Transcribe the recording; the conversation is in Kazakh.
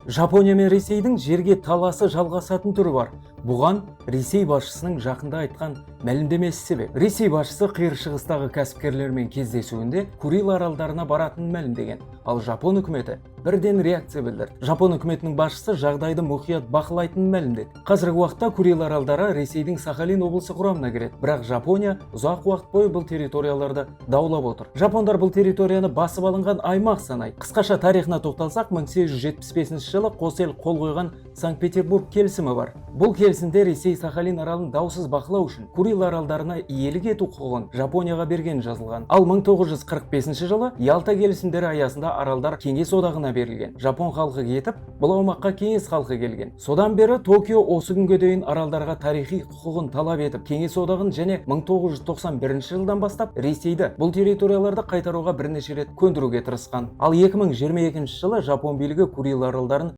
Жапония мен Ресейдің жерге таласы жалғасатын түрі бар. Бұған Ресей басшысының жақында айтқан мәлімдемесі себеп. Ресей басшысы Қиыр Шығыстағы кәсіпкерлермен кездесуінде Курил аралдарына баратынын мәлімдеген. Ал Жапон үкіметі бірден реакция білдірді. Жапон үкіметінің басшысы жағдайды мұқият бақылайтынын мәлімдеді. Қазіргі уақытта Курил аралдары Ресейдің Сахалин облысы құрамына кіреді. Бірақ Жапония ұзақ уақыт бойы бұл территорияларды даулап отыр. Жапондар бұл территорияны басып алынған аймақ санайды. Қысқаша тарихына тоқталсақ, 1875 жылы қос ел қол қойған Санкт-Петербург келісімі бар. Бұл келісімде Ресей Сахалин аралын даусыз бақылау үшін Курил аралдарына иелік ету құқығын Жапонияға берген жазылған. Ал 1945 жылы Ялта келісімдері аясында аралдар Кеңес одағына берілген. Жапон халқы кетіп, бұл аумаққа Кеңес халқы келген. Содан бері Токио осы күнге дейін аралдарға тарихи құқығын талап етіп, Кеңес одағын және 1991 жылдан бастап Ресейді бұл территорияларды қайтаруға бірнеше рет көндіруге тырысқан. Ал 2022 жылы Жапон билігі Курил аралдарын